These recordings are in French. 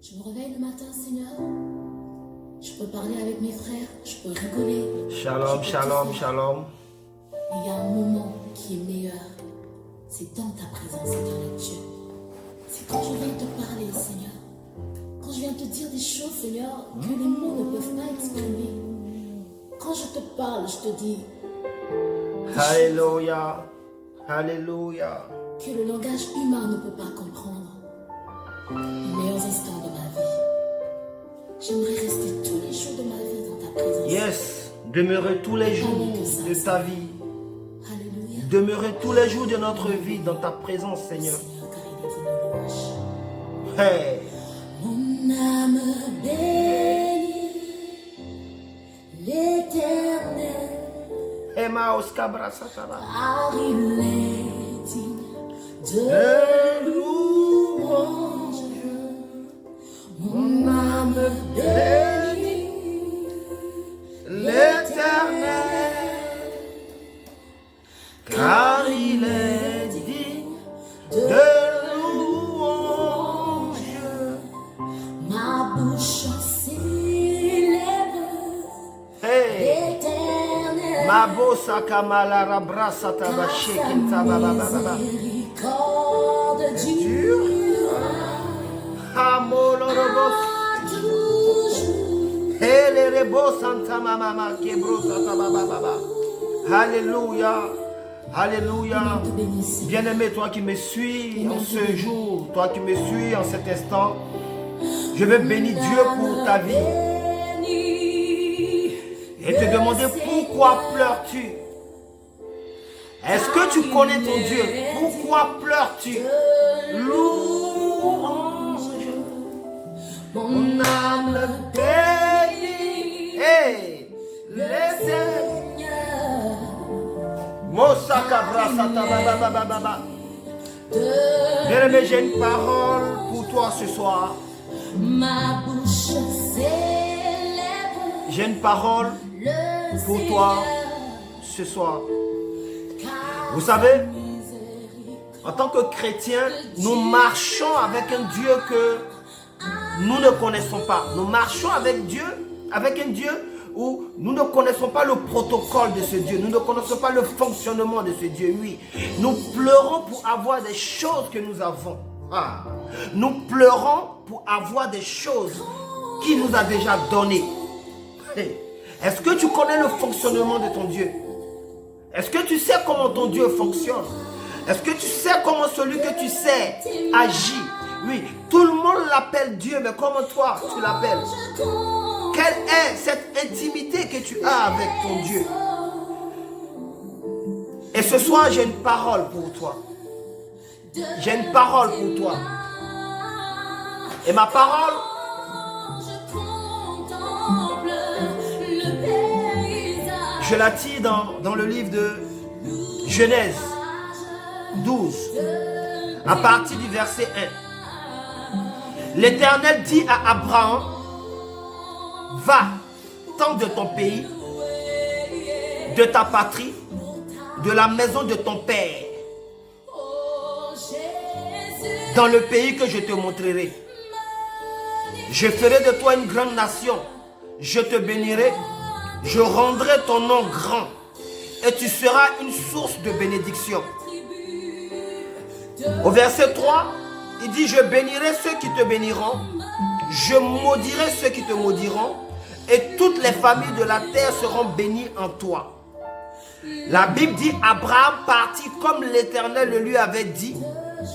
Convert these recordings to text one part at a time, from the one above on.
Je me réveille le matin, Seigneur. Je peux parler avec mes frères, je peux rigoler. Shalom, shalom, shalom. Mais il y a un moment qui est meilleur. C'est dans ta présence, éternel Dieu. C'est quand je viens te parler, Seigneur. Quand je viens te dire des choses, Seigneur, que les mots ne peuvent pas exprimer. Quand je te parle, je te dis. Alléluia. Alléluia. Que le langage humain ne peut pas comprendre. Les meilleurs instants de ma vie. J'aimerais rester tous les jours de ma vie dans ta présence. Yes. Demeurer tous les jours de ta vie. Alléluia. Demeurer tous les jours de notre vie dans ta présence, Seigneur. Seigneur, car il est digne de louange. Hey. Mon âme bénit l'Éternel, Emma Oskabra Sataba. car il est digne de louange. Mon âme bénit L'Éternel, car il est digne de louange. ma bouche célèbre Hey. l'Éternel. Mabosa Kamala Rabra Sataba Shekin Tababa. Miséricorde durera Amolorobos. toujours. Helerebo Santa Mama Kebro Satababa. Alléluia. Alléluia. Te bénisse. Bien-aimé, toi qui me suis en ce jour, toi qui me suis en cet instant, je veux bénir Dieu pour ta vie et te demander pourquoi pleures-tu? Est-ce que tu connais ton Dieu? Pourquoi pleures-tu? Louange, mon âme bénit. Hey, les Mosaka Brasata Baba. Bien-aimé, j'ai une parole pour toi ce soir. Ma bouche célèbre J'ai une parole le pour toi ce soir. Vous savez, en tant que chrétiens, nous marchons avec un Dieu que nous ne connaissons pas. Nous marchons avec Dieu, avec un Dieu où nous ne connaissons pas le protocole de ce Dieu. Nous ne connaissons pas le fonctionnement de ce Dieu. Oui, nous pleurons pour avoir des choses que nous avons. Ah. Nous pleurons pour avoir des choses qu'il nous a déjà données. Hey. Est-ce que tu connais le fonctionnement de ton Dieu? Est-ce que tu sais comment ton Dieu fonctionne? Est-ce que tu sais comment celui que tu sais agit? Oui, tout le monde l'appelle Dieu, mais comment toi tu l'appelles? Quelle est cette intimité que tu as avec ton Dieu? Et ce soir, j'ai une parole pour toi. J'ai une parole pour toi. Et ma parole, je la tire dans le livre de Genèse 12, à partir du verset 1. L'Éternel dit à Abraham, va, t'en de ton pays, de ta patrie, de la maison de ton père, dans le pays que je te montrerai. Je ferai de toi une grande nation, je te bénirai, je rendrai ton nom grand, et tu seras une source de bénédiction. Au verset 3, il dit, je bénirai ceux qui te béniront, je maudirai ceux qui te maudiront, et toutes les familles de la terre seront bénies en toi. La Bible dit, Abraham partit comme l'Éternel le lui avait dit,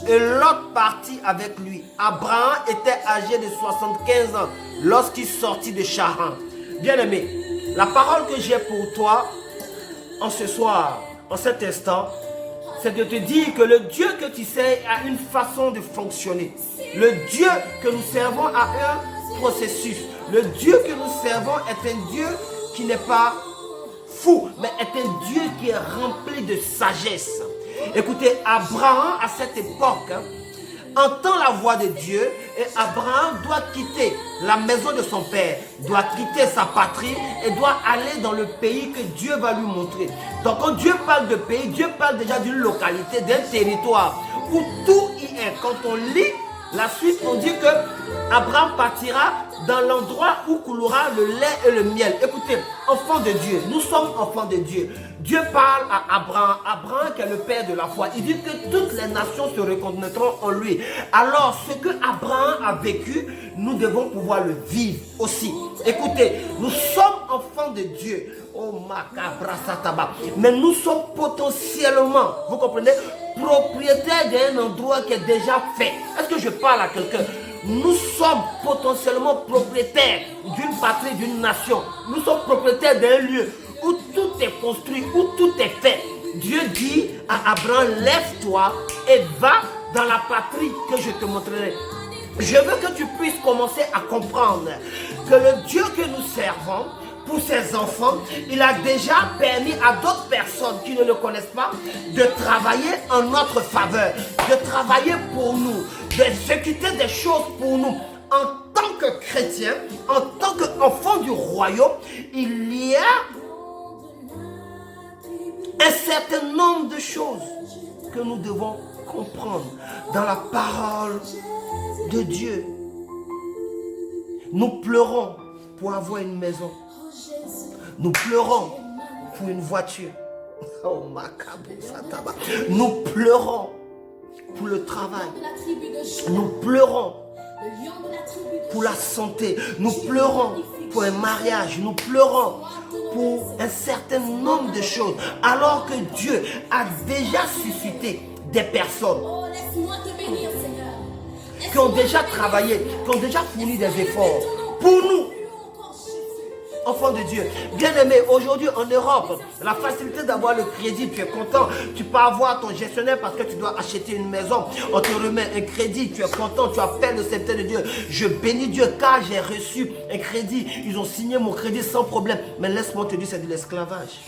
et Lot partit avec lui. Abraham était âgé de 75 ans lorsqu'il sortit de Charan. Bien-aimé, la parole que j'ai pour toi en ce soir, en cet instant, c'est de te dire que le Dieu que tu sais a une façon de fonctionner. Le Dieu que nous servons a un processus. Le Dieu que nous servons est un Dieu qui n'est pas fou, mais est un Dieu qui est rempli de sagesse. Écoutez, Abraham à cette époque entend la voix de Dieu et Abraham doit quitter la maison de son père, doit quitter sa patrie et doit aller dans le pays que Dieu va lui montrer. Donc quand Dieu parle de pays, Dieu parle déjà d'une localité, d'un territoire où tout y est. Quand on lit La suite, on dit que Abraham partira dans l'endroit où coulera le lait et le miel. Écoutez, enfants de Dieu, nous sommes enfants de Dieu. Dieu parle à Abraham, Abraham qui est le père de la foi. Il dit que toutes les nations se reconnaîtront en lui. Alors, ce que Abraham a vécu, nous devons pouvoir le vivre aussi. Écoutez, nous sommes enfants de Dieu. Oh macabra sataba. Mais nous sommes potentiellement, vous comprenez, propriétaires d'un endroit qui est déjà fait. Est-ce que je parle à quelqu'un? Nous sommes potentiellement propriétaires d'une patrie, d'une nation. Nous sommes propriétaires d'un lieu où tout est construit, où tout est fait. Dieu dit à Abraham, lève-toi et va dans la patrie que je te montrerai. Je veux que tu puisses commencer à comprendre que le Dieu que nous servons, pour ses enfants, il a déjà permis à d'autres personnes qui ne le connaissent pas de travailler en notre faveur, de travailler pour nous, d'exécuter des choses pour nous. En tant que chrétien, en tant qu'enfant du royaume, il y a un certain nombre de choses que nous devons comprendre dans la parole de Dieu. Nous pleurons pour avoir une maison. Nous pleurons pour une voiture. Oh, nous pleurons pour le travail. Nous pleurons pour la santé. Nous pleurons pour un mariage. Nous pleurons pour un certain nombre de choses. Alors que Dieu a déjà suscité des personnes qui ont déjà travaillé, qui ont déjà fourni des efforts pour nous. Enfant de Dieu, bien-aimé, aujourd'hui en Europe, la facilité d'avoir le crédit, tu es content, tu peux avoir ton gestionnaire parce que tu dois acheter une maison, on te remet un crédit, tu es content, tu appelles le sceptre de Dieu, je bénis Dieu car j'ai reçu un crédit, ils ont signé mon crédit sans problème, mais laisse-moi te dire, c'est de l'esclavage.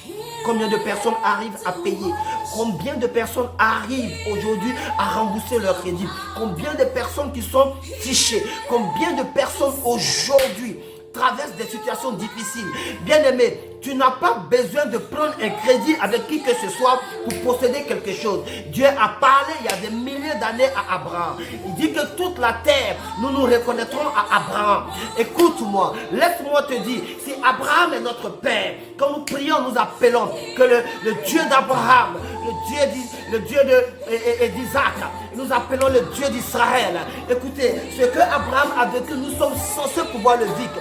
Combien de personnes arrivent à payer? Combien de personnes arrivent aujourd'hui à rembourser leur crédit? Combien de personnes qui sont fichées? Combien de personnes aujourd'hui traverse des situations difficiles? Bien-aimé, tu n'as pas besoin de prendre un crédit avec qui que ce soit pour posséder quelque chose. Dieu a parlé il y a des milliers d'années à Abraham. Il dit que toute la terre, nous nous reconnaîtrons à Abraham. Écoute-moi, laisse-moi te dire, si Abraham est notre père, quand nous prions, nous appelons que le Dieu d'Abraham, le Dieu d'Isaac, nous appelons le Dieu d'Israël. Écoutez, ce que Abraham a vécu, nous sommes censés pouvoir le vivre.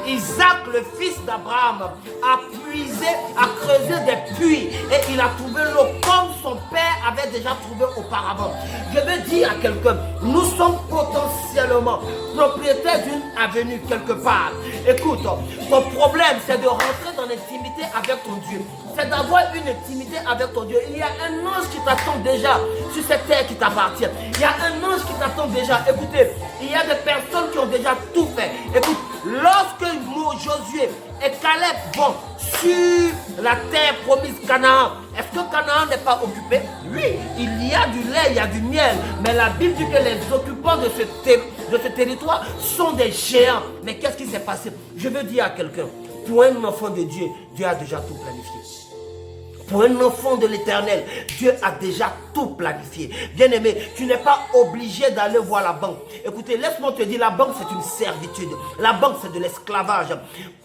Isaac, le fils d'Abraham, a puisé, a creusé des puits et il a trouvé l'eau comme son père avait déjà trouvé auparavant. Je veux dire à quelqu'un, nous sommes potentiellement propriétaires d'une avenue quelque part. Écoute, ton problème c'est de rentrer dans l'intimité avec ton Dieu. C'est d'avoir une intimité avec ton Dieu. Il y a un ange qui t'attend déjà sur cette terre qui t'appartient. Il y a un ange qui t'attend déjà. Écoutez, il y a des personnes qui ont déjà tout fait. Écoute, lorsque Josué et Caleb vont sur la terre promise Canaan, est-ce que Canaan n'est pas occupé? Oui, il y a du lait, il y a du miel. Mais la Bible dit que les occupants de ce territoire sont des géants. Mais qu'est-ce qui s'est passé? Je veux dire à quelqu'un, pour un enfant de Dieu, Dieu a déjà tout planifié. Pour un enfant de l'Éternel, Dieu a déjà tout planifié. Bien-aimé, tu n'es pas obligé d'aller voir la banque. Écoutez, laisse-moi te dire, la banque c'est une servitude. La banque c'est de l'esclavage.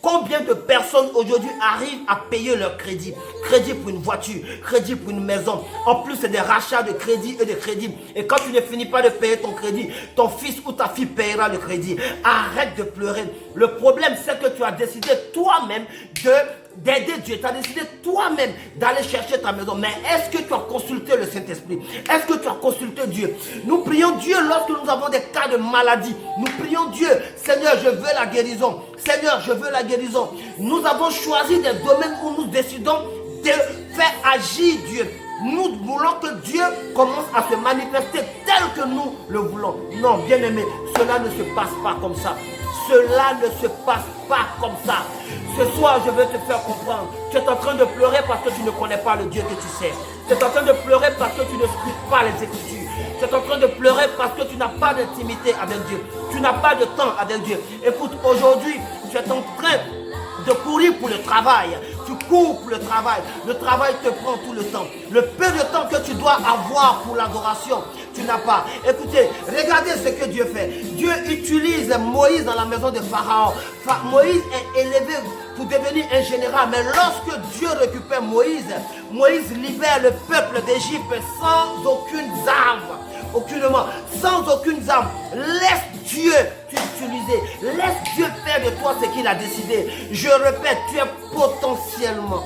Combien de personnes aujourd'hui arrivent à payer leur crédit? Crédit pour une voiture, crédit pour une maison. En plus, c'est des rachats de crédit et de crédit. Et quand tu ne finis pas de payer ton crédit, ton fils ou ta fille paiera le crédit. Arrête de pleurer. Le problème, c'est que tu as décidé toi-même d'aider Dieu. Tu as décidé toi-même d'aller chercher ta maison. Mais est-ce que tu as consulté le Saint-Esprit? Est-ce que tu as consulté Dieu? Nous prions Dieu lorsque nous avons des cas de maladie. Nous prions Dieu, Seigneur, je veux la guérison. Seigneur, je veux la guérison. Nous avons choisi des domaines où nous décidons de faire agir Dieu. Nous voulons que Dieu commence à se manifester tel que nous le voulons. Non, bien-aimé, cela ne se passe pas comme ça. Cela ne se passe pas comme ça. Ce soir, je veux te faire comprendre. Tu es en train de pleurer parce que tu ne connais pas le Dieu que tu sers. Tu es en train de pleurer parce que tu ne scrutes pas les Écritures. Tu es en train de pleurer parce que tu n'as pas d'intimité avec Dieu. Tu n'as pas de temps avec Dieu. Écoute, aujourd'hui, tu es en train de courir pour le travail. Tu cours pour le travail. Le travail te prend tout le temps. Le peu de temps que tu dois avoir pour l'adoration, tu n'as pas. Écoutez, regardez ce que Dieu fait. Dieu utilise Moïse dans la maison de Pharaon. Moïse est élevé pour devenir un général. Mais lorsque Dieu récupère Moïse, Moïse libère le peuple d'Égypte sans aucune arme. Aucunement, sans aucune arme. Laisse Dieu t'utiliser. Laisse Dieu faire de toi ce qu'il a décidé. Je répète, tu es potentiellement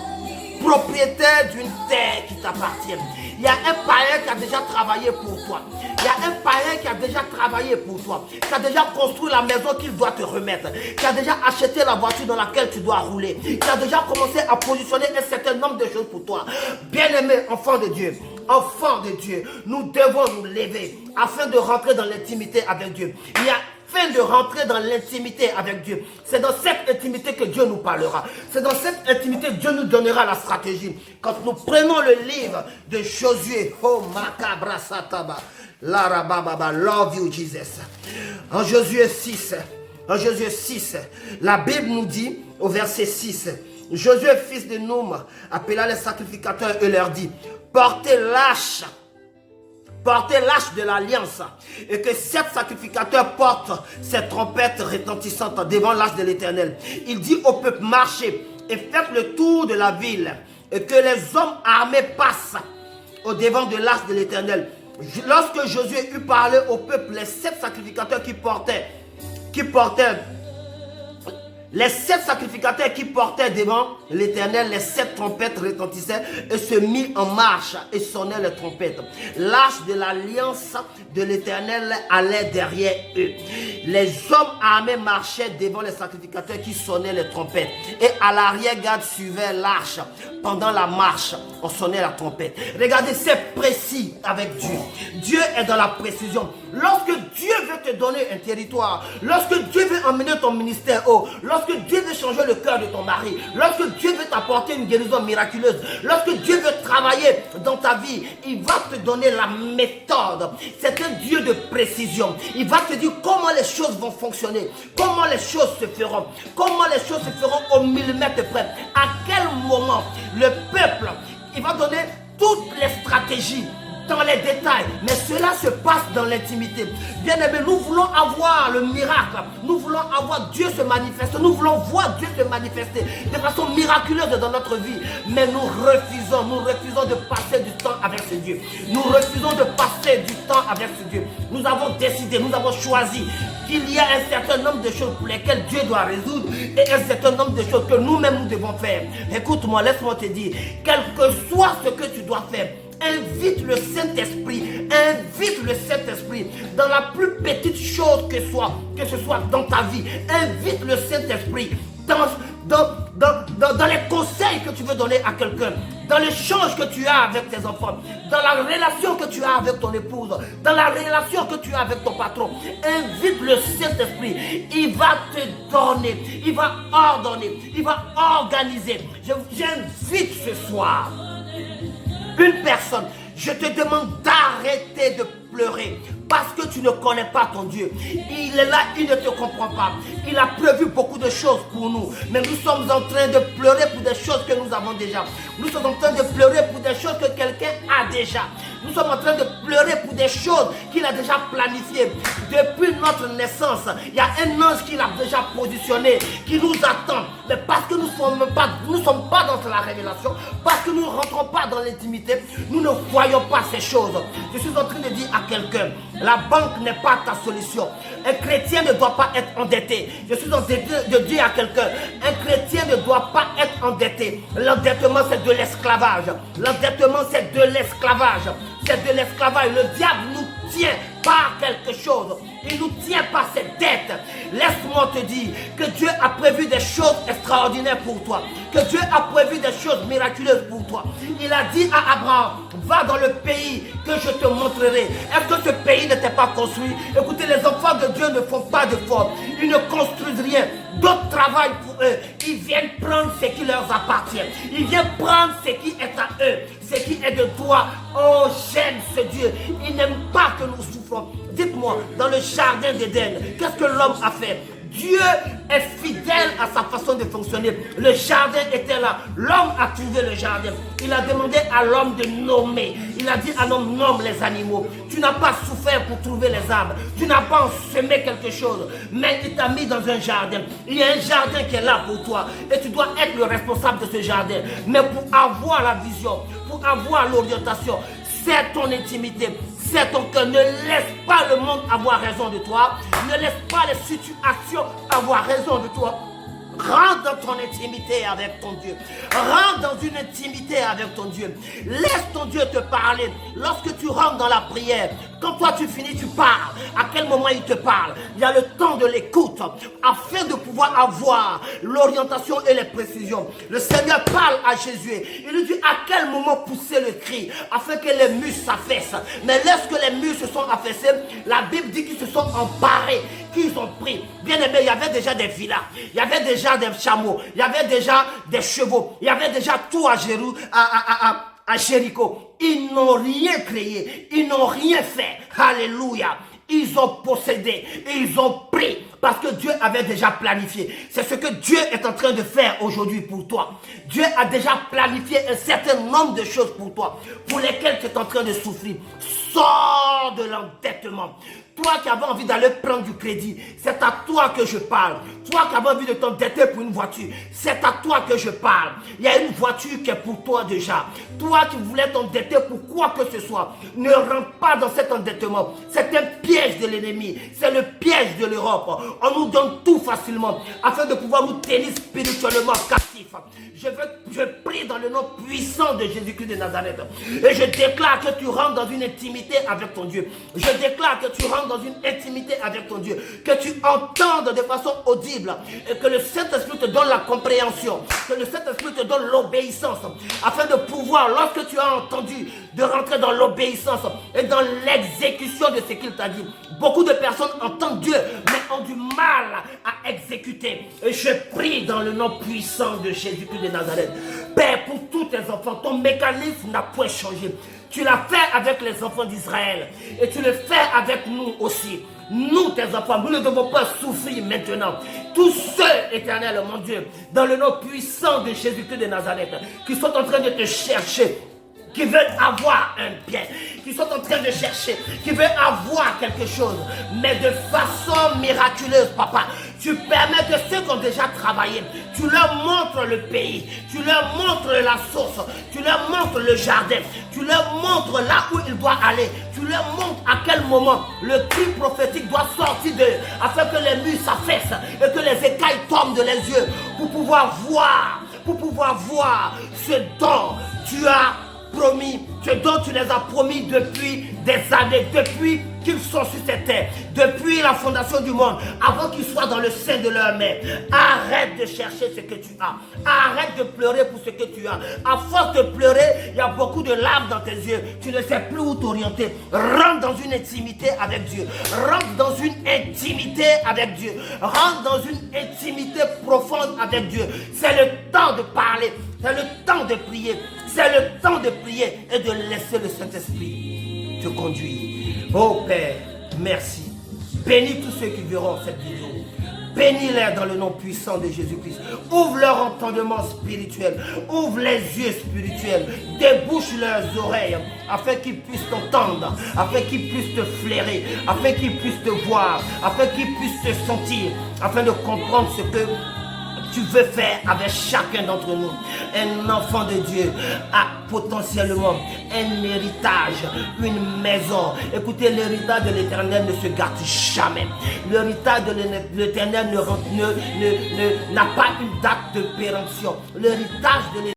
propriétaire d'une terre qui t'appartient. Il y a un païen qui a déjà travaillé pour toi. Il y a un païen qui a déjà travaillé pour toi. Qui a déjà construit la maison qu'il doit te remettre. Qui a déjà acheté la voiture dans laquelle tu dois rouler. Qui a déjà commencé à positionner un certain nombre de choses pour toi. Bien-aimé, enfant de Dieu. Enfants de Dieu, nous devons nous lever afin de rentrer dans l'intimité avec Dieu. Il y a afin de rentrer dans l'intimité avec Dieu. C'est dans cette intimité que Dieu nous parlera. C'est dans cette intimité que Dieu nous donnera la stratégie. Quand nous prenons le livre de Josué, oh Makabra Sataba, Larababa, love you Jesus. En Josué 6, la Bible nous dit au verset 6, Josué fils de Noum appela les sacrificateurs et leur dit, portez l'arche de l'alliance et que 7 sacrificateurs portent ces trompettes retentissantes devant l'arche de l'Éternel. Il dit au peuple, marchez et faites le tour de la ville et que les hommes armés passent au devant de l'arche de l'Éternel. Lorsque Josué eut parlé au peuple, les 7 sacrificateurs les 7 sacrificateurs qui portaient devant l'Éternel, les 7 trompettes retentissaient et se mirent en marche et sonnaient les trompettes. L'arche de l'alliance de l'Éternel allait derrière eux. Les hommes armés marchaient devant les sacrificateurs qui sonnaient les trompettes. Et à l'arrière-garde suivait l'arche. Pendant la marche, on sonnait la trompette. Regardez, c'est précis avec Dieu. Dieu est dans la précision. Lorsque Dieu veut te donner un territoire, lorsque Dieu veut emmener ton ministère haut, lorsque Dieu veut changer le cœur de ton mari, lorsque Dieu veut t'apporter une guérison miraculeuse, lorsque Dieu veut travailler dans ta vie, il va te donner la méthode. C'est un Dieu de précision. Il va te dire comment les choses vont fonctionner, comment les choses se feront, comment les choses se feront au millimètre près. À quel moment le peuple, il va donner toutes les stratégies dans les détails, mais cela se passe dans l'intimité. Bien aimé, nous voulons avoir le miracle, nous voulons avoir Dieu se manifester, nous voulons voir Dieu se manifester de façon miraculeuse dans notre vie, mais nous refusons de passer du temps avec ce Dieu. Nous refusons de passer du temps avec ce Dieu. Nous avons décidé, nous avons choisi qu'il y a un certain nombre de choses pour lesquelles Dieu doit résoudre et un certain nombre de choses que nous-mêmes nous devons faire. Écoute-moi, laisse-moi te dire, quel que soit ce que tu dois faire, invite le Saint-Esprit dans la plus petite chose que ce soit dans ta vie. Invite le Saint-Esprit dans les conseils que tu veux donner à quelqu'un, dans l'échange que tu as avec tes enfants, dans la relation que tu as avec ton épouse, dans la relation que tu as avec ton patron. Invite le Saint-Esprit. Il va te donner, il va ordonner, il va organiser. J'invite ce soir une personne, je te demande d'arrêter de pleurer parce que tu ne connais pas ton Dieu. Il est là, il ne te comprend pas. Il a prévu beaucoup de choses pour nous, mais nous sommes en train de pleurer pour des choses que nous avons déjà. Nous sommes en train de pleurer pour des choses que quelqu'un a déjà. Nous sommes en train de pleurer pour des choses qu'il a déjà planifiées. Depuis notre naissance, il y a un ange qu'il a déjà positionné, qui nous attend. Mais parce que nous ne sommes pas dans la révélation, parce que nous ne rentrons pas dans l'intimité, nous ne voyons pas ces choses. Je suis en train de dire à quelqu'un, la banque n'est pas ta solution. Un chrétien ne doit pas être endetté. Je suis en train de dire à quelqu'un, un chrétien ne doit pas être endetté. L'endettement, c'est de l'esclavage. L'endettement, c'est de l'esclavage. C'est de l'esclavage. Le diable nous tient par quelque chose. Il nous tient par cette dette. Laisse-moi te dire que Dieu a prévu des choses extraordinaires pour toi. Que Dieu a prévu des choses miraculeuses pour toi. Il a dit à Abraham, va dans le pays que je te montrerai. Est-ce que ce pays n'était pas construit? Écoutez, les enfants de Dieu ne font pas de faute. Ils ne construisent rien. D'autres travaillent pour eux. Ils viennent prendre ce qui leur appartient. Ils viennent prendre ce qui est à eux. Ce qui est de toi. Oh, j'aime ce Dieu. Il n'aime pas que nous souffrons. Dites-moi, dans le jardin d'Éden, qu'est-ce que l'homme a fait? Dieu est fidèle à sa façon de fonctionner. Le jardin était là. L'homme a trouvé le jardin. Il a demandé à l'homme de nommer. Il a dit à l'homme, nomme les animaux. Tu n'as pas souffert pour trouver les arbres. Tu n'as pas semé quelque chose. Mais il t'a mis dans un jardin. Il y a un jardin qui est là pour toi. Et tu dois être le responsable de ce jardin. Mais pour avoir la vision, pour avoir l'orientation, c'est ton intimité, c'est ton cœur. Ne laisse pas le monde avoir raison de toi. Ne laisse pas les situations avoir raison de toi. Rentre dans ton intimité avec ton Dieu. Rentre dans une intimité avec ton Dieu. Laisse ton Dieu te parler. Lorsque tu rentres dans la prière, quand toi tu finis, tu parles. À quel moment il te parle? Il y a le temps de l'écoute afin de pouvoir avoir l'orientation et les précisions. Le Seigneur parle à Jésus. Il lui dit à quel moment pousser le cri afin que les muscles s'affaissent. Mais lorsque les muscles se sont affaissés, la Bible dit qu'ils se sont emparés, qu'ils ont pris. Bien aimé, il y avait déjà des villas. Il y avait déjà des chameaux. Il y avait déjà des chevaux. Il y avait déjà tout à Jéricho. Ils n'ont rien créé. Ils n'ont rien fait. Alléluia. Ils ont possédé. Ils ont pris. Parce que Dieu avait déjà planifié. C'est ce que Dieu est en train de faire aujourd'hui pour toi. Dieu a déjà planifié un certain nombre de choses pour toi, pour lesquelles tu es en train de souffrir. Sors de l'endettement. Toi qui avais envie d'aller prendre du crédit, c'est à toi que je parle. Toi qui avais envie de t'endetter pour une voiture, c'est à toi que je parle. Il y a une voiture qui est pour toi déjà. Toi qui voulais t'endetter pour quoi que ce soit, ne rentre pas dans cet endettement. C'est un piège de l'ennemi. C'est le piège de l'Europe. On nous donne tout facilement afin de pouvoir nous tenir spirituellement captifs. Je prie dans le nom puissant de Jésus-Christ de Nazareth. Et je déclare que tu rentres dans une intimité avec ton Dieu. Je déclare que tu rentres dans une intimité avec ton Dieu. Que tu entendes de façon audible. Et que le Saint-Esprit te donne la compréhension. Que le Saint-Esprit te donne l'obéissance. Afin de pouvoir, lorsque tu as entendu, de rentrer dans l'obéissance et dans l'exécution de ce qu'il t'a dit. Beaucoup de personnes entendent Dieu, mais ont du mal à exécuter. Et je prie dans le nom puissant de Jésus-Christ de Nazareth. Père, pour tous tes enfants, ton mécanisme n'a point changé. Tu l'as fait avec les enfants d'Israël. Et tu le fais avec nous aussi. Nous, tes enfants, nous ne devons pas souffrir maintenant. Tous ceux, éternel, mon Dieu, dans le nom puissant de Jésus-Christ de Nazareth, qui sont en train de te chercher, qui veulent avoir un bien, qui sont en train de chercher, qui veulent avoir quelque chose, mais de façon miraculeuse, papa. Tu permets que ceux qui ont déjà travaillé, tu leur montres le pays, tu leur montres la source, tu leur montres le jardin, tu leur montres là où ils doivent aller, tu leur montres à quel moment le cri prophétique doit sortir d'eux, afin que les murs s'affaissent et que les écailles tombent de les yeux, pour pouvoir voir ce dont tu as promis, ce dont tu les as promis depuis des années, depuis qu'ils sont sur cette terre, depuis la fondation du monde, avant qu'ils soient dans le sein de leur mère. Arrête de chercher ce que tu as. Arrête de pleurer pour ce que tu as. À force de pleurer, il y a beaucoup de larmes dans tes yeux. Tu ne sais plus où t'orienter. Rentre dans une intimité avec Dieu. Rentre dans une intimité avec Dieu. Rentre dans une intimité profonde avec Dieu. C'est le temps de parler. C'est le temps de prier. C'est le temps de prier et de laisser le Saint-Esprit te conduire. Oh Père, merci. Bénis tous ceux qui verront cette vidéo. Bénis-les dans le nom puissant de Jésus-Christ. Ouvre leur entendement spirituel. Ouvre les yeux spirituels. Débouche leurs oreilles afin qu'ils puissent t'entendre, afin qu'ils puissent te flairer, afin qu'ils puissent te voir, afin qu'ils puissent te sentir, afin de comprendre ce que tu veux faire avec chacun d'entre nous. Un enfant de Dieu a potentiellement un héritage, une maison. Écoutez, l'héritage de l'Éternel ne se gâte jamais. L'héritage de l'Éternel n'a pas une date de péremption. L'héritage de l'Éternel